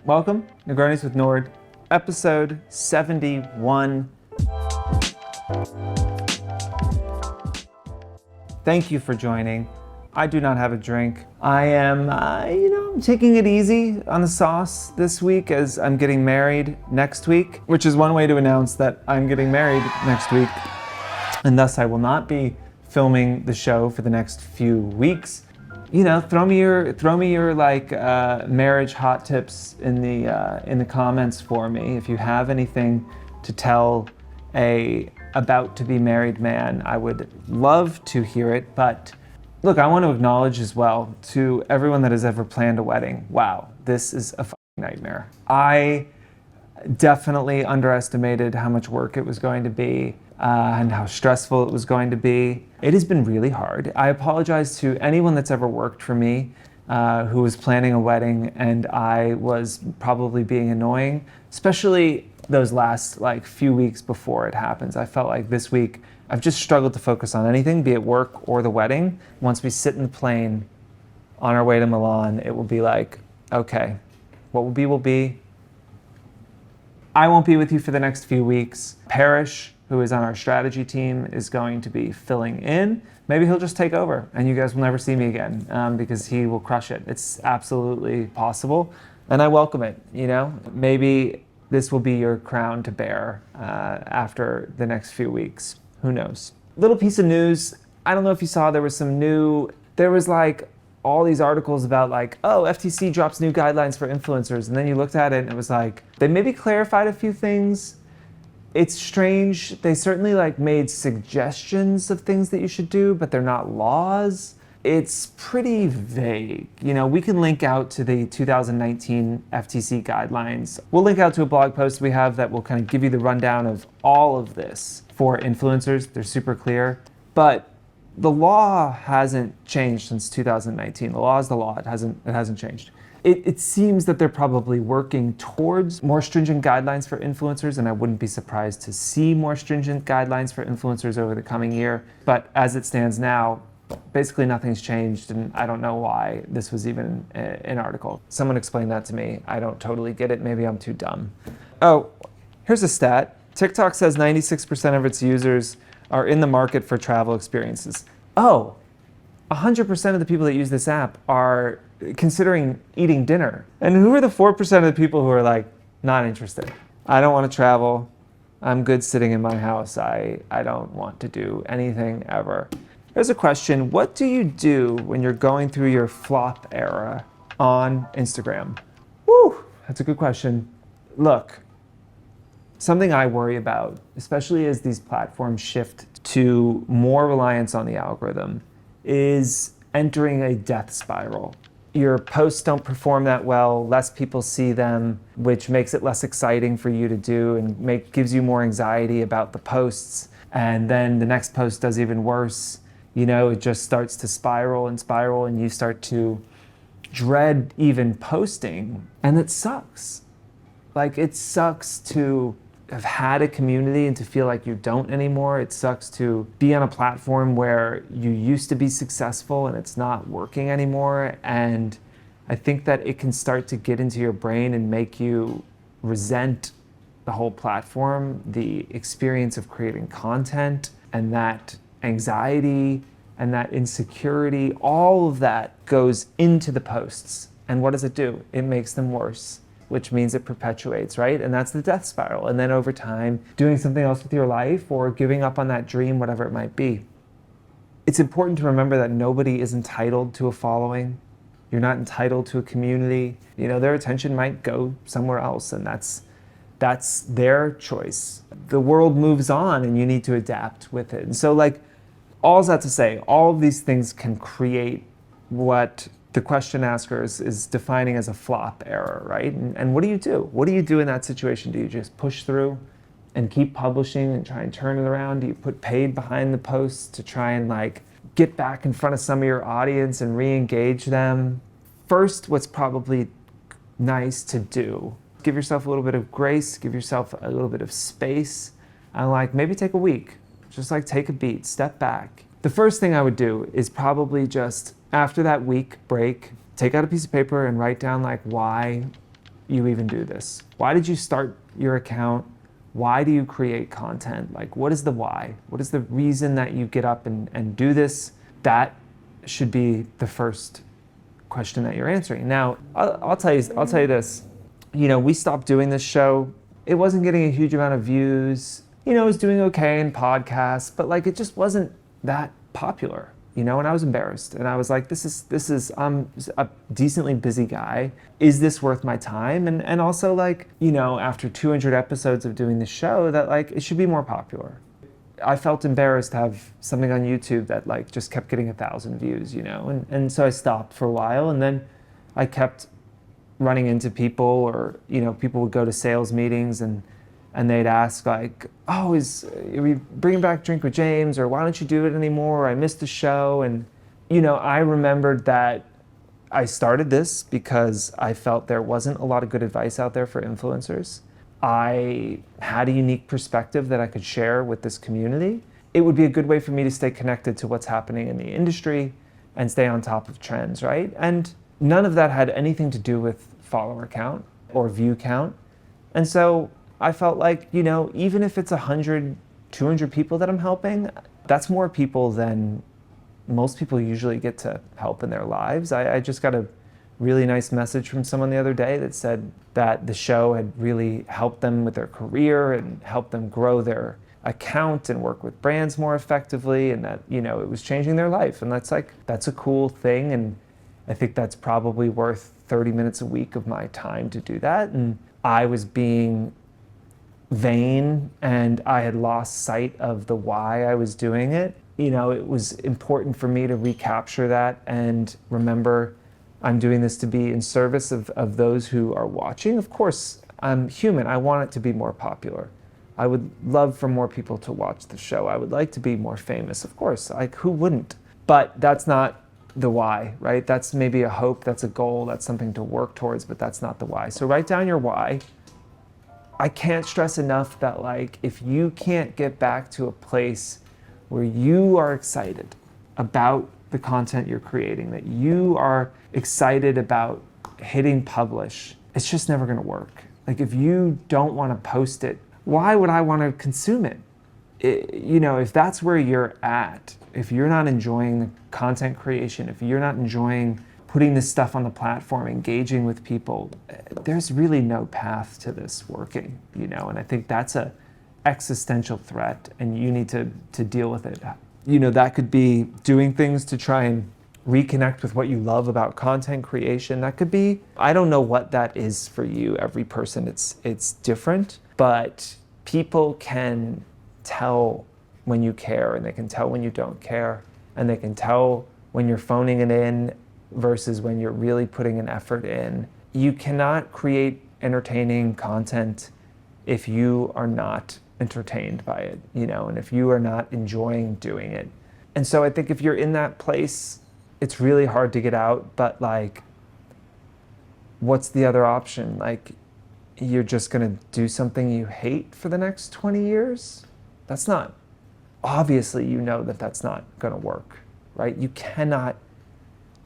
Welcome, Negronis with Nord, episode 71. Thank you for joining. I do not have a drink. I am, taking it easy on the sauce this week as I'm getting married next week, which is one way to announce that I'm getting married next week, and thus I will not be filming the show for the next few weeks. Throw me your marriage hot tips in the comments for me. If you have anything to tell a about to be married man, I would love to hear it. But look, I want to acknowledge as well to everyone that has ever planned a wedding. Wow, this is a fucking nightmare. I definitely underestimated how much work it was going to be and how stressful it was going to be. It has been really hard. I apologize to anyone that's ever worked for me who was planning a wedding and I was probably being annoying, especially those last few weeks before it happens. I felt like this week I've just struggled to focus on anything, be it work or the wedding. Once we sit in the plane on our way to Milan, it will be like, okay, what will be will be. I won't be with you for the next few weeks. Parrish, who is on our strategy team, is going to be filling in. Maybe he'll just take over and you guys will never see me again because he will crush it. It's absolutely possible and I welcome it. Maybe this will be your crown to bear after the next few weeks. Who knows? Little piece of news. I don't know if you saw, there was all these articles about FTC drops new guidelines for influencers. And then you looked at it and it was they maybe clarified a few things. It's strange. They certainly made suggestions of things that you should do, but they're not laws. It's pretty vague. We can link out to the 2019 FTC guidelines. We'll link out to a blog post we have that will kind of give you the rundown of all of this for influencers. They're super clear, but the law hasn't changed since 2019. The law is the law. It hasn't changed. It seems that they're probably working towards more stringent guidelines for influencers, and I wouldn't be surprised to see more stringent guidelines for influencers over the coming year. But as it stands now, basically nothing's changed, and I don't know why this was even an article. Someone explain that to me. I don't totally get it. Maybe I'm too dumb. Oh, here's a stat. TikTok says 96% of its users are in the market for travel experiences. Oh, 100% of the people that use this app are considering eating dinner. And who are the 4% of the people who are not interested? I don't want to travel. I'm good sitting in my house. I don't want to do anything ever. Here's a question. What do you do when you're going through your flop era on Instagram? Woo, that's a good question. Look, something I worry about, especially as these platforms shift to more reliance on the algorithm, is entering a death spiral. Your posts don't perform that well, less people see them, which makes it less exciting for you to do and gives you more anxiety about the posts. And then the next post does even worse. It just starts to spiral and you start to dread even posting. And it sucks. It sucks to have had a community and to feel like you don't anymore. It sucks to be on a platform where you used to be successful and it's not working anymore. And I think that it can start to get into your brain and make you resent the whole platform, the experience of creating content, and that anxiety and that insecurity. All of that goes into the posts. And what does it do? It makes them worse, which means it perpetuates, right? And that's the death spiral. And then over time, doing something else with your life or giving up on that dream, whatever it might be. It's important to remember that nobody is entitled to a following. You're not entitled to a community. Their attention might go somewhere else, and that's their choice. The world moves on and you need to adapt with it. And so all's that to say, all of these things can create what the question asker is defining as a flop error, right? And what do you do? What do you do in that situation? Do you just push through and keep publishing and try and turn it around? Do you put paid behind the posts to try and get back in front of some of your audience and re-engage them? First, what's probably nice to do, give yourself a little bit of grace, give yourself a little bit of space, and maybe take a week. Just take a beat, step back. The first thing I would do is probably just, after that week break, take out a piece of paper and write down why you even do this? Why did you start your account? Why do you create content? Like, what is the why? What is the reason that you get up and do this? That should be the first question that you're answering. Now, I'll tell you this. We stopped doing this show. It wasn't getting a huge amount of views. It was doing okay in podcasts, but like it just wasn't that popular. And I was embarrassed, and I was like, I'm a decently busy guy. Is this worth my time? And also like, after 200 episodes of doing the show, that like, it should be more popular. I felt embarrassed to have something on YouTube that like just kept getting 1,000 views, and so I stopped for a while, and then I kept running into people, or, people would go to sales meetings and they'd ask like, oh, are we bringing back Drink with James, or why don't you do it anymore? I missed the show. And, I remembered that I started this because I felt there wasn't a lot of good advice out there for influencers. I had a unique perspective that I could share with this community. It would be a good way for me to stay connected to what's happening in the industry and stay on top of trends, right? And none of that had anything to do with follower count or view count. And so I felt like, even if it's 100, 200 people that I'm helping, that's more people than most people usually get to help in their lives. I just got a really nice message from someone the other day that said that the show had really helped them with their career and helped them grow their account and work with brands more effectively, and that, it was changing their life. And that's a cool thing. And I think that's probably worth 30 minutes a week of my time to do that. And I was being vain, and I had lost sight of the why I was doing it. It was important for me to recapture that and remember I'm doing this to be in service of those who are watching. Of course, I'm human. I want it to be more popular. I would love for more people to watch the show. I would like to be more famous, of course. Like, who wouldn't? But that's not the why, right? That's maybe a hope, that's a goal, that's something to work towards, but that's not the why. So write down your why. I can't stress enough that like, if you can't get back to a place where you are excited about the content you're creating, that you are excited about hitting publish, it's just never gonna work. Like, if you don't wanna post it, why would I wanna consume it? If that's where you're at, if you're not enjoying the content creation, if you're not enjoying putting this stuff on the platform, engaging with people, there's really no path to this working, and I think that's a existential threat, and you need to deal with it. That could be doing things to try and reconnect with what you love about content creation. That could be, I don't know what that is for you. Every person, it's different, but people can tell when you care, and they can tell when you don't care, and they can tell when you're phoning it in versus when you're really putting an effort in. You cannot create entertaining content if you are not entertained by it, and if you are not enjoying doing it. And so I think if you're in that place, it's really hard to get out, but like, what's the other option? Like, you're just gonna do something you hate for the next 20 years? That's not, obviously that's not gonna work, right? You cannot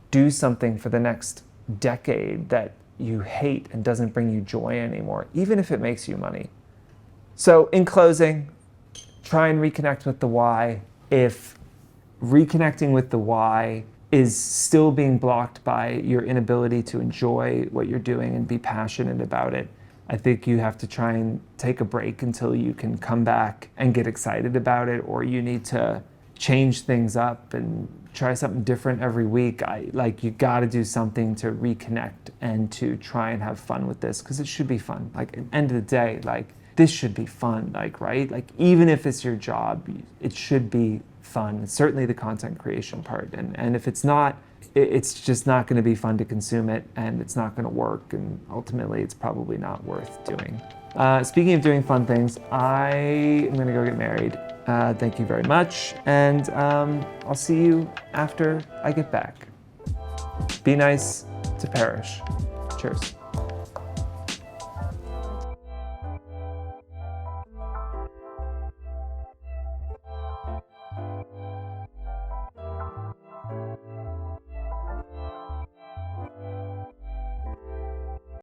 do something for the next decade that you hate and doesn't bring you joy anymore, even if it makes you money. So in closing, try and reconnect with the why. If reconnecting with the why is still being blocked by your inability to enjoy what you're doing and be passionate about it, I think you have to try and take a break until you can come back and get excited about it, or you need to change things up and try something different every week. You got to do something to reconnect and to try and have fun with this, because it should be fun. Like, at the end of the day, like, this should be fun, right? Like, even if it's your job, it should be fun. It's certainly the content creation part. And if it's not, it's just not going to be fun to consume it, and it's not going to work, and ultimately it's probably not worth doing. Speaking of doing fun things, I am going to go get married. Thank you very much, and I'll see you after I get back. Be nice to Parrish. Cheers.